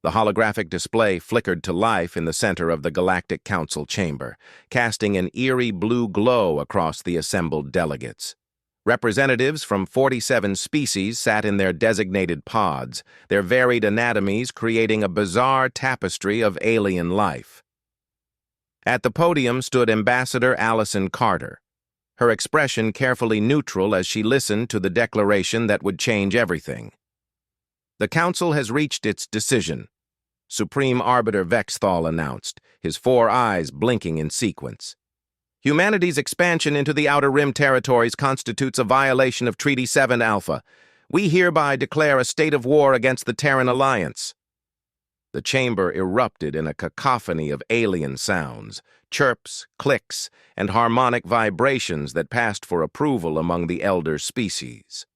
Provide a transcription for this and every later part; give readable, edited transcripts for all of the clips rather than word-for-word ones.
The holographic display flickered to life in the center of the Galactic Council chamber, casting an eerie blue glow across the assembled delegates. Representatives from 47 species sat in their designated pods, their varied anatomies creating a bizarre tapestry of alien life. At the podium stood Ambassador Allison Carter, her expression carefully neutral as she listened to the declaration that would change everything. "The Council has reached its decision," Supreme Arbiter Vexthal announced, his 4 eyes blinking in sequence. "Humanity's expansion into the Outer Rim territories constitutes a violation of Treaty 7 Alpha. We hereby declare a state of war against the Terran Alliance." The chamber erupted in a cacophony of alien sounds, chirps, clicks, and harmonic vibrations that passed for approval among the elder species.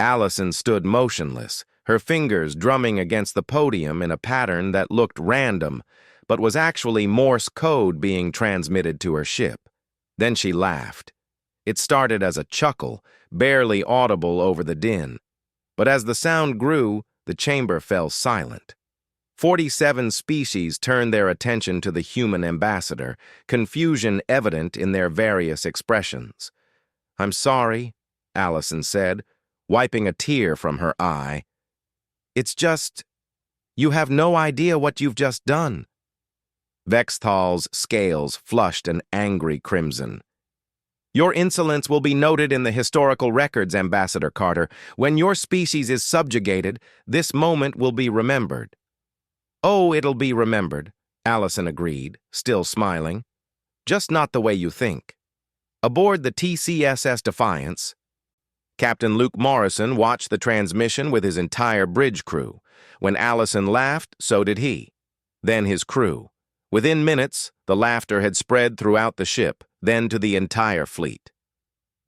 Allison stood motionless, her fingers drumming against the podium in a pattern that looked random, but was actually Morse code being transmitted to her ship. Then she laughed. It started as a chuckle, barely audible over the din. But as the sound grew, the chamber fell silent. 47 species turned their attention to the human ambassador, confusion evident in their various expressions. "I'm sorry," Allison said, wiping a tear from her eye. "It's just, you have no idea what you've just done." Vexthal's scales flushed an angry crimson. "Your insolence will be noted in the historical records, Ambassador Carter. When your species is subjugated, this moment will be remembered." "Oh, it'll be remembered," Allison agreed, still smiling. "Just not the way you think." Aboard the TCSS Defiance, Captain Luke Morrison watched the transmission with his entire bridge crew. When Allison laughed, so did he. Then his crew. Within minutes, the laughter had spread throughout the ship, then to the entire fleet.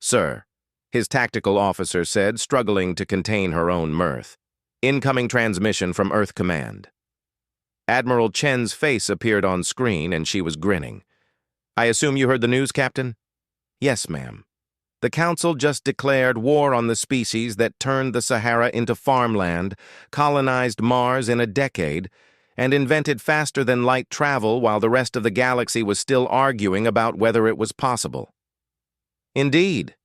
"Sir," his tactical officer said, struggling to contain her own mirth. "Incoming transmission from Earth Command." Admiral Chen's face appeared on screen, and she was grinning. "I assume you heard the news, Captain?" "Yes, ma'am. The Council just declared war on the species that turned the Sahara into farmland, colonized Mars in a decade, and invented faster-than-light travel while the rest of the galaxy was still arguing about whether it was possible." "Indeed.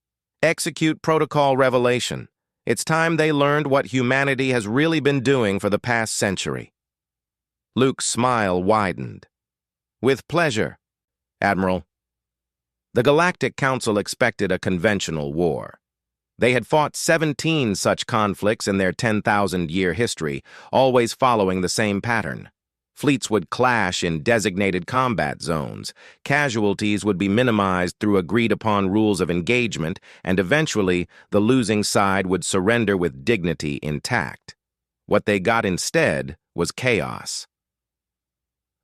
Execute Protocol Revelation. It's time they learned what humanity has really been doing for the past century." Luke's smile widened. "With pleasure, Admiral." The Galactic Council expected a conventional war. They had fought 17 such conflicts in their 10,000-year history, always following the same pattern. Fleets would clash in designated combat zones, casualties would be minimized through agreed-upon rules of engagement, and eventually the losing side would surrender with dignity intact. What they got instead was chaos.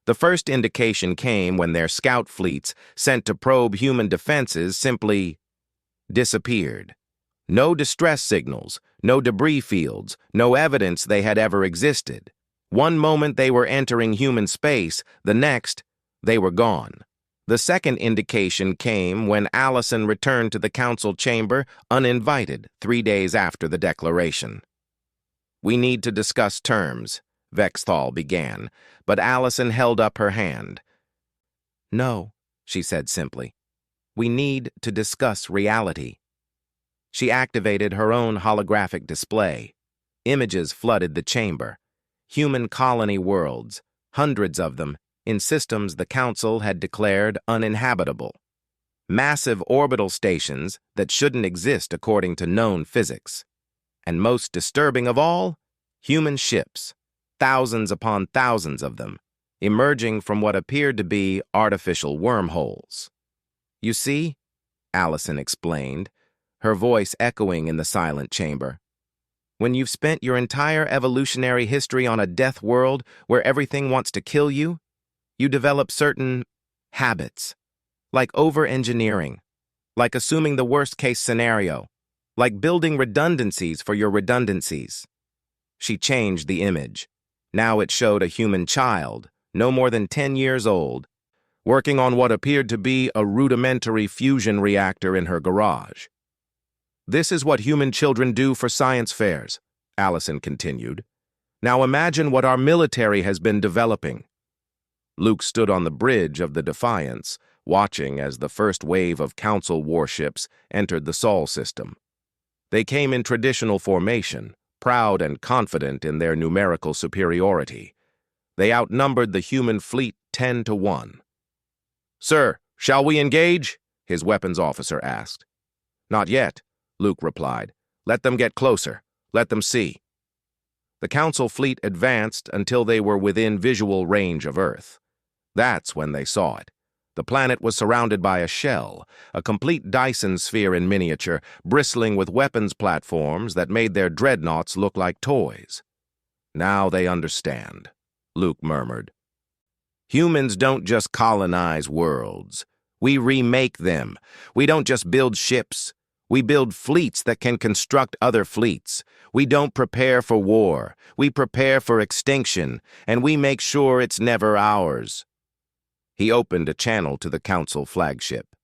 The first indication came when their scout fleets, sent to probe human defenses, simply disappeared. No distress signals, no debris fields, no evidence they had ever existed. One moment they were entering human space, the next, they were gone. The second indication came when Allison returned to the Council chamber uninvited 3 days after the declaration. "We need to discuss terms," Vexthal began, but Allison held up her hand. "No," she said simply. "We need to discuss reality." She activated her own holographic display. Images flooded the chamber. Human colony worlds, hundreds of them, in systems the Council had declared uninhabitable. Massive orbital stations that shouldn't exist according to known physics. And most disturbing of all, human ships. Thousands upon thousands of them, emerging from what appeared to be artificial wormholes. "You see," Allison explained, her voice echoing in the silent chamber, "when you've spent your entire evolutionary history on a death world where everything wants to kill you, you develop certain habits, like over-engineering, like assuming the worst-case scenario, like building redundancies for your redundancies." She changed the image. Now it showed a human child, no more than 10 years old, working on what appeared to be a rudimentary fusion reactor in her garage. "This is what human children do for science fairs," Allison continued. Now imagine what our military has been developing. Luke stood on the bridge of the Defiance, watching as the first wave of Council warships entered the Sol system. They came in traditional formation, proud and confident in their numerical superiority. They outnumbered the human fleet 10-1. "Sir, shall we engage?" his weapons officer asked. "Not yet," Luke replied. "Let them get closer. Let them see." The Council fleet advanced until they were within visual range of Earth. That's when they saw it. The planet was surrounded by a shell, a complete Dyson sphere in miniature, bristling with weapons platforms that made their dreadnoughts look like toys. "Now they understand," Luke murmured. "Humans don't just colonize worlds. We remake them. We don't just build ships. We build fleets that can construct other fleets. We don't prepare for war. We prepare for extinction, and we make sure it's never ours." He opened a channel to the Council flagship.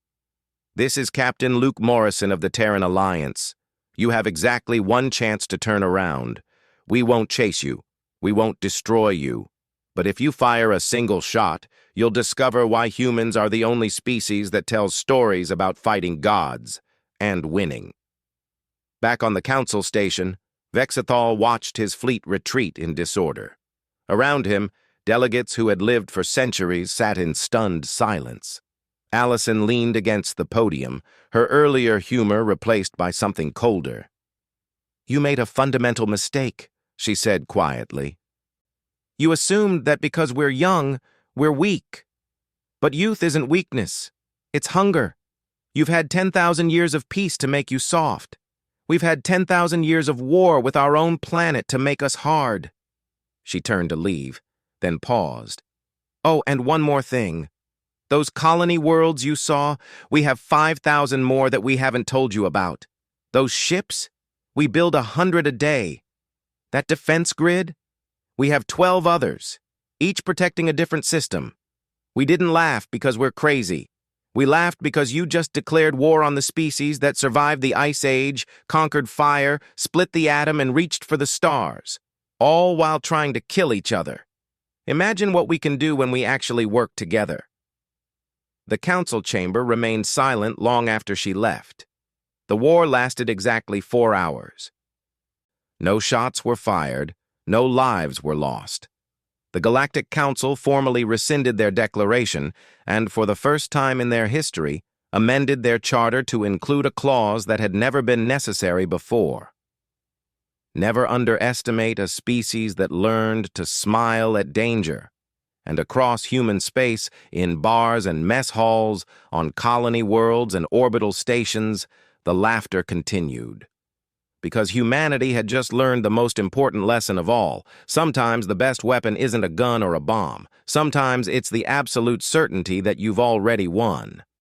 "This is Captain Luke Morrison of the Terran Alliance. You have exactly one chance to turn around. We won't chase you. We won't destroy you. But if you fire a single shot, you'll discover why humans are the only species that tells stories about fighting gods and winning." Back on the Council station, Vexithal watched his fleet retreat in disorder. Around him, delegates who had lived for centuries sat in stunned silence. Allison leaned against the podium, her earlier humor replaced by something colder. "You made a fundamental mistake," she said quietly. "You assumed that because we're young, we're weak. But youth isn't weakness. It's hunger. You've had 10,000 years of peace to make you soft. We've had 10,000 years of war with our own planet to make us hard." She turned to leave, then paused. "Oh, and one more thing. Those colony worlds you saw, we have 5,000 more that we haven't told you about. Those ships, we build 100 a day. That defense grid, we have 12 others, each protecting a different system. We didn't laugh because we're crazy. We laughed because you just declared war on the species that survived the Ice Age, conquered fire, split the atom, and reached for the stars, all while trying to kill each other. Imagine what we can do when we actually work together." The Council chamber remained silent long after she left. The war lasted exactly 4 hours. No shots were fired, no lives were lost. The Galactic Council formally rescinded their declaration and, for the first time in their history, amended their charter to include a clause that had never been necessary before. Never underestimate a species that learned to smile at danger. And across human space, in bars and mess halls, on colony worlds and orbital stations, the laughter continued. Because humanity had just learned the most important lesson of all. Sometimes the best weapon isn't a gun or a bomb. Sometimes it's the absolute certainty that you've already won.